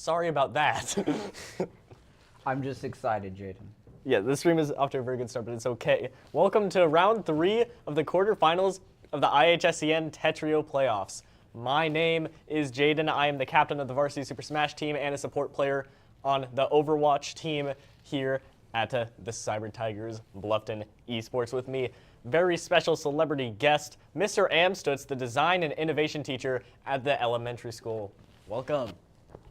sorry about that. I'm just excited, Jaden. Yeah, this stream is off to a very good start, but it's okay. Welcome to round 3 of the quarterfinals of the IHSEN Tetrio playoffs. My name is Jaden. I am the captain of the Varsity Super Smash team and a support player on the Overwatch team here at the Cybertigers Bluffton Esports. With me, very special celebrity guest, Mr. Amstutz, the design and innovation teacher at the elementary school. Welcome.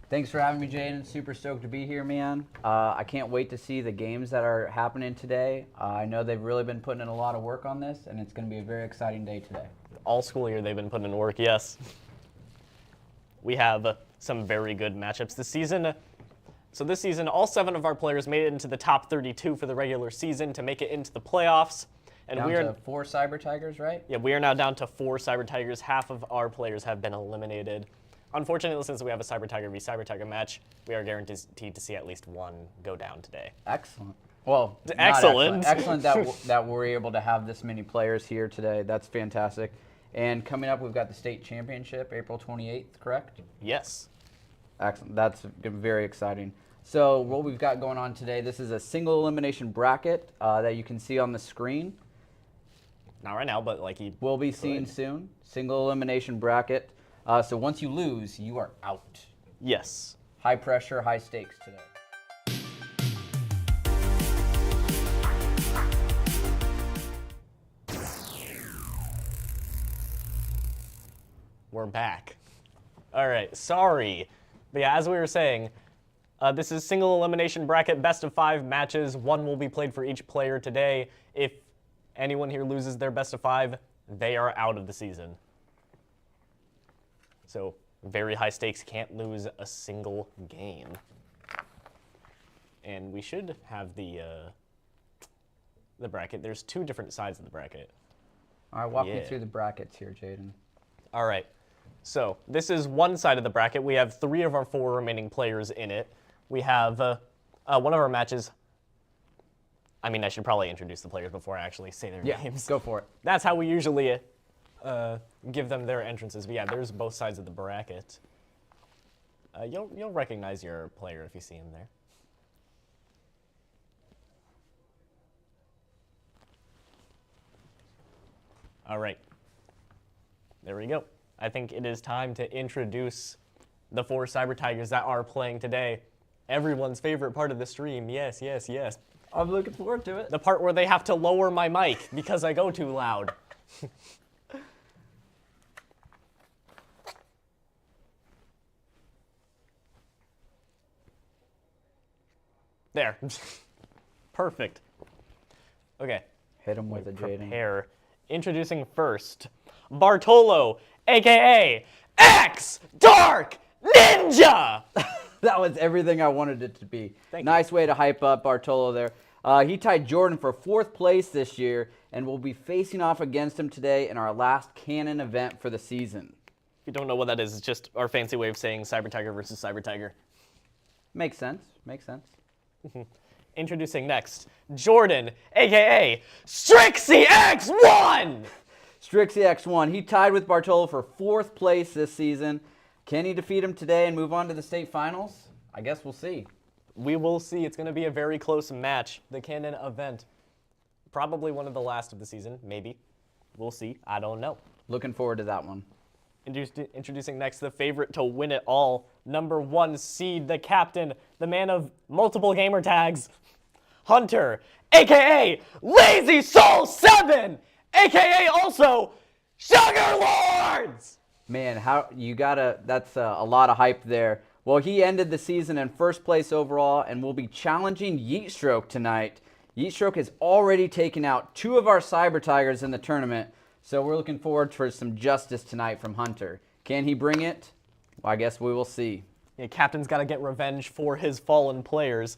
Thanks for having me, Jaden. Super stoked to be here, man. I can't wait to see the games that are happening today. I know they've really been putting in a lot of work on this, and it's going to be a very exciting day today. All school year they've been putting in work, yes. We have some very good matchups this season. So this season, all 7 of our players made it into the top 32 for the regular season to make it into the playoffs. And down to 4 Cybertigers, right? Yeah, we are now down to 4 Cybertigers. Half of our players have been eliminated. Unfortunately, since we have a Cybertiger v Cybertiger match, we are guaranteed to see at least one go down today. Excellent. Well, excellent. Excellent that we're able to have this many players here today. That's fantastic. And coming up, we've got the state championship, April 28th, correct? Yes. Excellent. That's very exciting. So what we've got going on today, this is a single elimination bracket that you can see on the screen. Not right now, but like you will be seen soon. Single elimination bracket. So once you lose, you are out. Yes. High pressure, high stakes today. We're back. All right, sorry. But yeah, as we were saying, this is single elimination bracket, best of 5 matches. 1 will be played for each player today. If anyone here loses their best of 5, they are out of the season. So very high stakes, can't lose a single game. And we should have the bracket. There's 2 different sides of the bracket. All right, walk me through the brackets here, Jaden. All right. So this is one side of the bracket. We have 3 of our 4 remaining players in it. We have one of our matches. I mean, I should probably introduce the players before I actually say their names. Go for it. That's how we usually give them their entrances. But yeah, there's both sides of the bracket. You'll recognize your player if you see him there. All right. There we go. I think it is time to introduce the 4 Cybertigers that are playing today. Everyone's favorite part of the stream. Yes, yes, yes. I'm looking forward to it. The part where they have to lower my mic because I go too loud. There. Perfect. Okay. Hit him with a Jaden. Prepare. Introducing first, Bartolo, a.k.a. X Dark Ninja! That was everything I wanted it to be. Nice way to hype up Bartolo there. He tied Jordan for 4th place this year and will be facing off against him today in our last Canon event for the season. If you don't know what that is, it's just our fancy way of saying Cybertiger versus Cybertiger. Makes sense. Makes sense. Introducing next, Jordan, a.k.a. Strixie X1! Strixie X1. He tied with Bartolo for 4th place this season. Can he defeat him today and move on to the state finals? I guess we'll see. We will see. It's going to be a very close match. The Canon event. Probably one of the last of the season. Maybe. We'll see. I don't know. Looking forward to that one. Introducing next the favorite to win it all. Number 1 seed, the captain, the man of multiple gamer tags, Hunter, a.k.a. Lazy Soul 7, a.k.a. also Sugar Lords! Man, that's a lot of hype there. Well, he ended the season in 1st place overall and will be challenging Yeatstroke tonight. Yeatstroke has already taken out 2 of our Cybertigers in the tournament, so we're looking forward to some justice tonight from Hunter. Can he bring it? Well, I guess we will see. Yeah, captain's got to get revenge for his fallen players.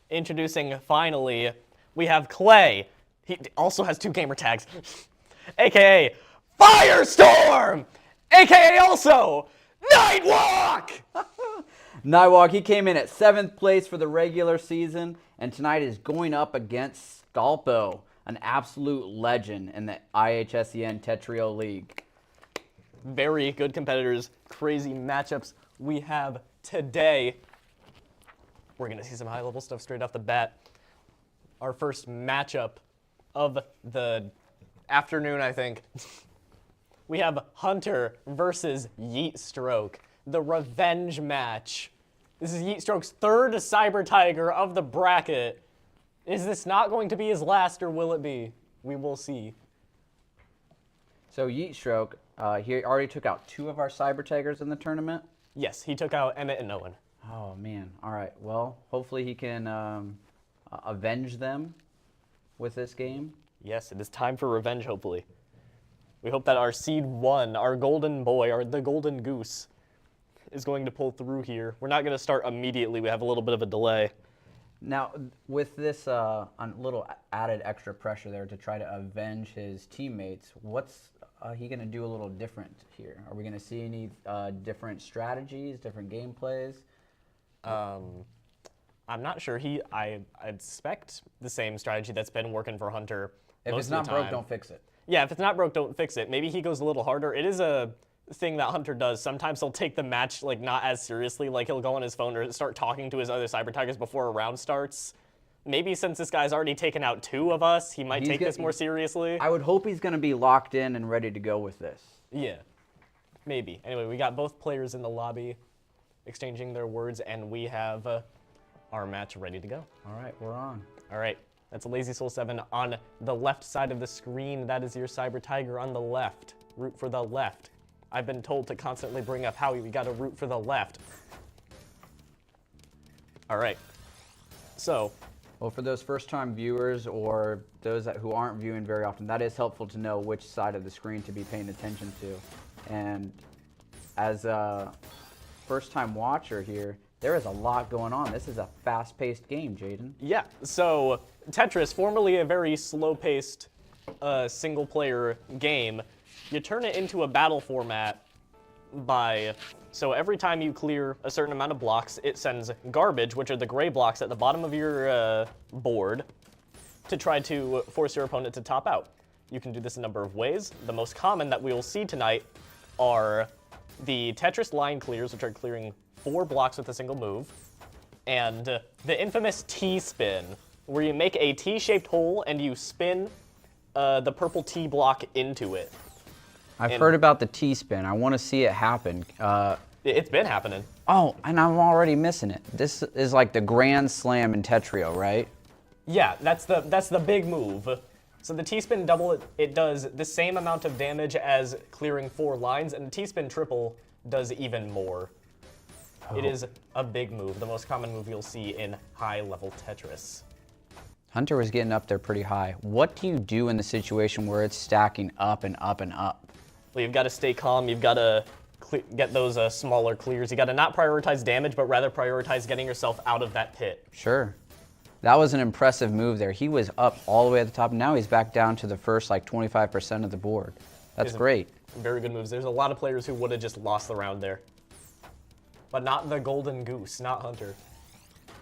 Introducing, finally, we have Clay. He also has 2 gamer tags, a.k.a. Firestorm, a.k.a. also Nightwalk! Nightwalk, he came in at 7th place for the regular season, and tonight is going up against Scalpo, an absolute legend in the IHSEN Tetrio League. Very good competitors, crazy matchups we have today. We're going to see some high-level stuff straight off the bat. Our first matchup of the afternoon, I think. We have Hunter versus Yeatstroke, the revenge match. This is Yeatstroke's third Cyber Tiger of the bracket. Is this not going to be his last, or will it be? We will see. So Yeatstroke, he already took out 2 of our Cyber Tigers in the tournament. Yes, he took out Emmett and Owen. Oh, man. All right. Well, hopefully he can avenge them with this game. Yes, it is time for revenge, hopefully. We hope that our seed 1, our golden boy, or the golden goose, is going to pull through here. We're not going to start immediately. We have a little bit of a delay. Now, with this little added extra pressure there to try to avenge his teammates, what's he going to do a little different here? Are we going to see any different strategies, different gameplays? I'm not sure. I expect the same strategy that's been working for Hunter If most it's of the not time. broke, don't fix it. Yeah, if it's not broke, don't fix it. Maybe he goes a little harder. It is a thing that Hunter does. Sometimes he'll take the match like not as seriously. Like he'll go on his phone or start talking to his other Cyber Tigers before a round starts. Maybe since this guy's already taken out 2 of us, he might take this more seriously. I would hope he's going to be locked in and ready to go with this. Yeah, maybe. Anyway, we got both players in the lobby exchanging their words, and we have our match ready to go. All right, we're on. All right, that's Lazy Soul 7 on the left side of the screen. That is your Cyber Tiger on the left. Root for the left. I've been told to constantly bring up Howie. We got to root for the left. All right. So, well, for those first-time viewers or those who aren't viewing very often, that is helpful to know which side of the screen to be paying attention to. And as a first-time watcher here, there is a lot going on. This is a fast-paced game, Jaden. yeah. So, Tetris, formerly a very slow-paced single-player game, you turn it into a battle format by, so every time you clear a certain amount of blocks, it sends garbage, which are the gray blocks at the bottom of your board, to try to force your opponent to top out. You can do this a number of ways. The most common that we will see tonight are the Tetris line clears, which are clearing 4 blocks with a single move, and the infamous T-spin, where you make a T-shaped hole and you spin the purple T block into it. I've heard about the T-spin. I want to see it happen. It's been happening. Oh, and I'm already missing it. This is like the grand slam in Tetrio, right? Yeah, that's the big move. So the T-spin double, it does the same amount of damage as clearing 4 lines, and the T-spin triple does even more. Oh. It is a big move, the most common move you'll see in high-level Tetris. Hunter was getting up there pretty high. What do you do in the situation where it's stacking up and up and up? Well, you've got to stay calm. You've got to get those smaller clears. You got to not prioritize damage, but rather prioritize getting yourself out of that pit. Sure. That was an impressive move there. He was up all the way at the top. Now he's back down to the first like 25% of the board. That's great. Very good moves. There's a lot of players who would have just lost the round there. But not the Golden Goose, not Hunter.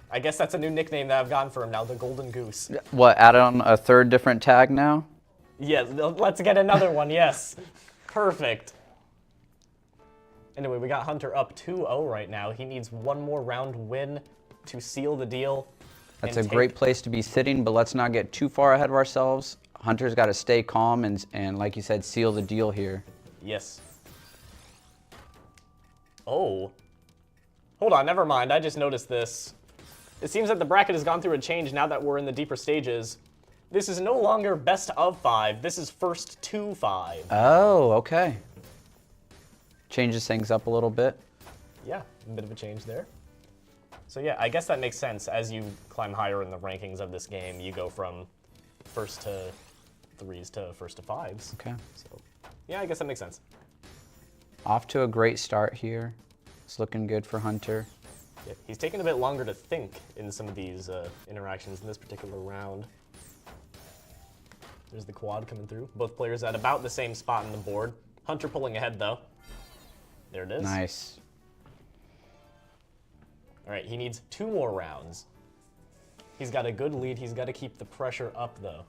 I guess that's a new nickname that I've gotten for him now, the Golden Goose. What, add on a third different tag now? Yeah, let's get another one, yes. Perfect. Anyway, we got Hunter up 2-0 right now. He needs one more round win to seal the deal. That's a great place to be sitting, but let's not get too far ahead of ourselves. Hunter's got to stay calm and, like you said, seal the deal here. Yes. Oh. Hold on, never mind. I just noticed this. It seems that the bracket has gone through a change now that we're in the deeper stages. This is no longer best of 5. This is first to 5. Oh, okay. Changes things up a little bit. Yeah, a bit of a change there. So yeah, I guess that makes sense. As you climb higher in the rankings of this game, you go from first to 3s to first to 5s. Okay. So yeah, I guess that makes sense. Off to a great start here. It's looking good for Hunter. Yeah, he's taking a bit longer to think in some of these interactions in this particular round. There's the quad coming through. Both players at about the same spot on the board. Hunter pulling ahead, though. There it is. Nice. All right, he needs 2 more rounds. He's got a good lead. He's got to keep the pressure up, though.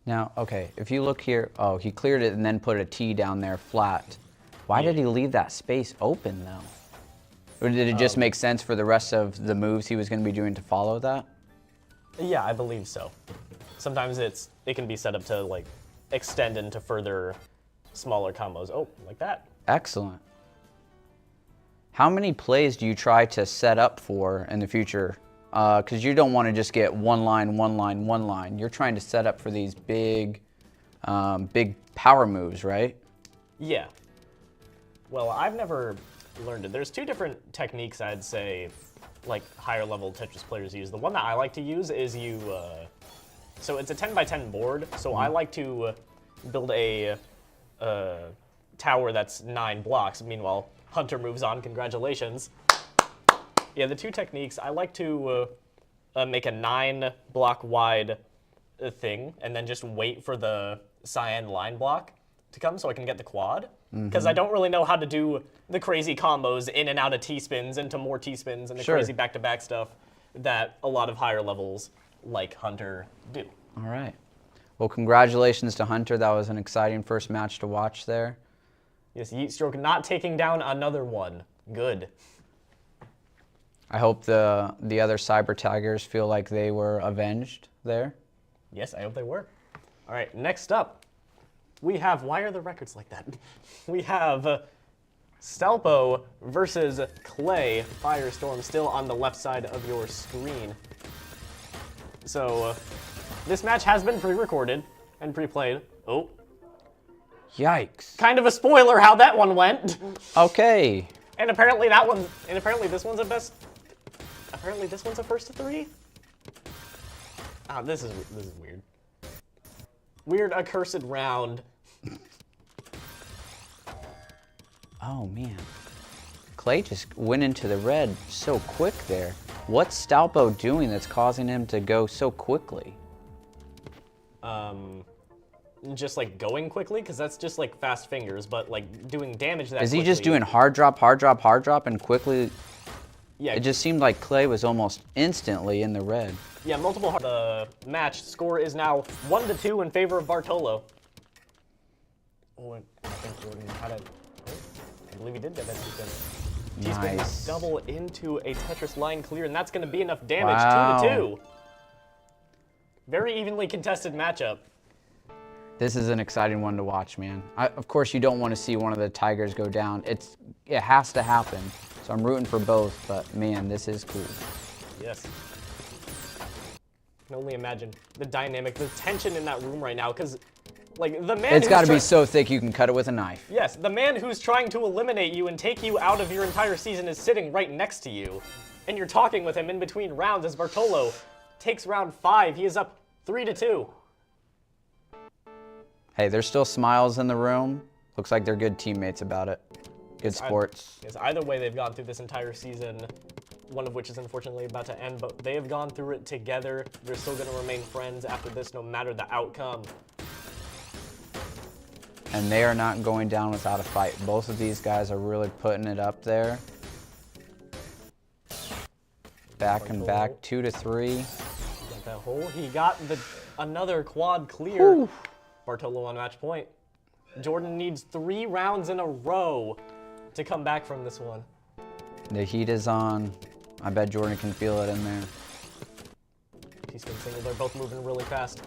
Now, okay, if you look here, oh, he cleared it and then put a T down there flat. Why did he leave that space open, though? Or did it just make sense for the rest of the moves he was going to be doing to follow that? Yeah, I believe so. Sometimes it can be set up to like extend into further smaller combos. Oh, like that. Excellent. How many plays do you try to set up for in the future? Because you don't want to just get one line, one line, one line. You're trying to set up for these big power moves, right? Yeah. Well, I've never learned it. There's two different techniques I'd say, like higher level Tetris players use. The one that I like to use is so it's a 10 by 10 board. So I like to build a tower that's 9 blocks. Meanwhile, Hunter moves on. Congratulations. Yeah, the two techniques, I like to make a 9 block wide thing and then just wait for the cyan line block to come so I can get the quad. Because I don't really know how to do the crazy combos in and out of T-spins into more T-spins and the crazy back-to-back stuff that a lot of higher levels like Hunter do. All right. Well, congratulations to Hunter. That was an exciting first match to watch there. Yes, Yeatstroke not taking down another one. Good. I hope the other Cybertigers feel like they were avenged there. Yes, I hope they were. All right, next up, we have, why are the records like that? We have Stelpo versus Clay Firestorm still on the left side of your screen. So this match has been pre-recorded and pre-played. Oh. Yikes. Kind of a spoiler how that one went. Okay. And apparently this one's a best. Apparently this one's a first of 3. Ah, this is weird. Weird accursed round. Oh man. Clay just went into the red so quick there. What's Stalpo doing that's causing him to go so quickly? Just like going quickly, because that's just like fast fingers, but like doing damage that quickly. Is he just doing hard drop, hard drop, hard drop, and quickly? Yeah. It just seemed like Clay was almost instantly in the red. Yeah, multiple hard. The match score is now 1-2 in favor of Bartolo. Oh, and I think Jordan had it. Oh, I believe he did get that T-spin. T-spin Nice. double into a Tetris line clear, and that's going to be enough damage. Wow. 2-2. Very evenly contested matchup. This is an exciting one to watch, man. Of course, you don't want to see one of the Tigers go down. It has to happen. So I'm rooting for both, but man, this is cool. Yes. I can only imagine the dynamic, the tension in that room right now, because like the man. It's got to be so thick you can cut it with a knife. Yes, the man who's trying to eliminate you and take you out of your entire season is sitting right next to you, and you're talking with him in between rounds as Bartolo takes round 5. He is up 3-2. Hey, there's still smiles in the room. Looks like they're good teammates about it. Good sports. Yes, either way, they've gone through this entire season, one of which is unfortunately about to end, but they have gone through it together. They're still going to remain friends after this, no matter the outcome. And they are not going down without a fight. Both of these guys are really putting it up there. Back and back, 2-3. Got that hole. He got another quad clear. Whew. Bartolo on match point. Jordan needs 3 rounds in a row to come back from this one. The heat is on. I bet Jordan can feel it in there. T-spin single, they're both moving really fast.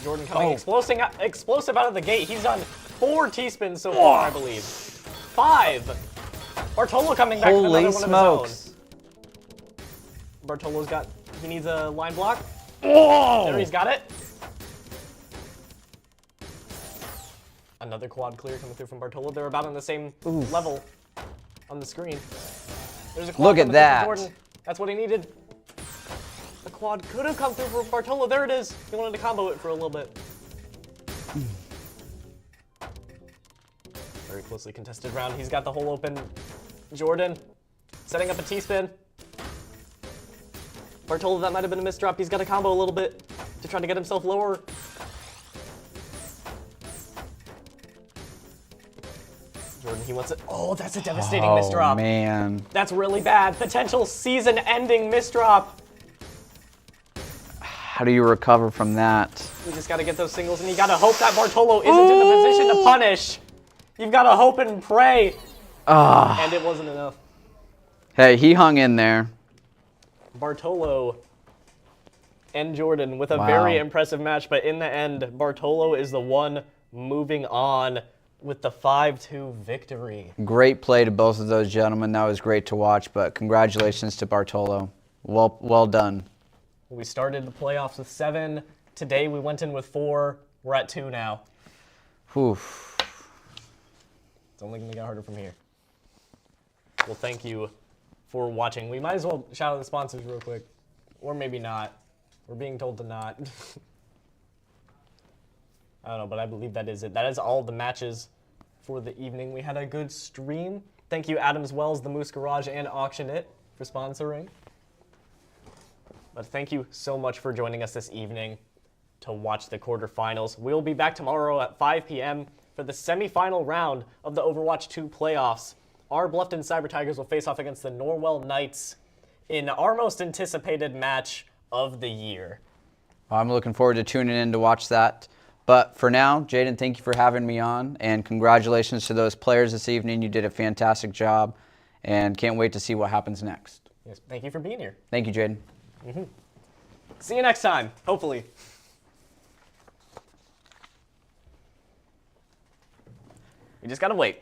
Jordan coming explosive out of the gate. He's done 4 T-spins so far, I believe. 5. Bartolo coming back with another one of his own. Bartolo's he needs a line block. Oh! There, he's got it. Another quad clear coming through from Bartolo. They're about on the same level on the screen. There's a quad. Look at that. Jordan. That's what he needed. The quad could have come through for Bartolo. There it is. He wanted to combo it for a little bit. Very closely contested round. He's got the hole open. Jordan setting up a T-spin. Bartolo, that might have been a misdrop. He's got to combo a little bit to try to get himself lower. Jordan, he wants it. Oh, that's a devastating misdrop. Oh, man. That's really bad. Potential season-ending misdrop. How do you recover from that? You just got to get those singles, and you got to hope that Bartolo isn't in the position to punish. You've got to hope and pray. Ah. And it wasn't enough. Hey, he hung in there. Bartolo and Jordan with a Wow. very impressive match, but in the end, Bartolo is the one moving on with the 5-2 victory. Great play to both of those gentlemen. That was great to watch, but congratulations to Bartolo. Well done. We started the playoffs with 7. Today we went in with 4. We're at 2 now. Whew. It's only going to get harder from here. Well, thank you for watching. We might as well shout out the sponsors real quick. Or maybe not. We're being told to not. I don't know, but I believe that is it. That is all the matches for the evening. We had a good stream. Thank you, Adams Wells, The Moose Garage, and Auction It for sponsoring. But thank you so much for joining us this evening to watch the quarterfinals. We'll be back tomorrow at 5 p.m. for the semifinal round of the Overwatch 2 playoffs. Our Bluffton Cybertigers will face off against the Norwell Knights in our most anticipated match of the year. I'm looking forward to tuning in to watch that. But for now, Jaden, thank you for having me on, and congratulations to those players this evening. You did a fantastic job, and can't wait to see what happens next. Yes, thank you for being here. Thank you, Jaden. See you next time, hopefully. You just gotta wait.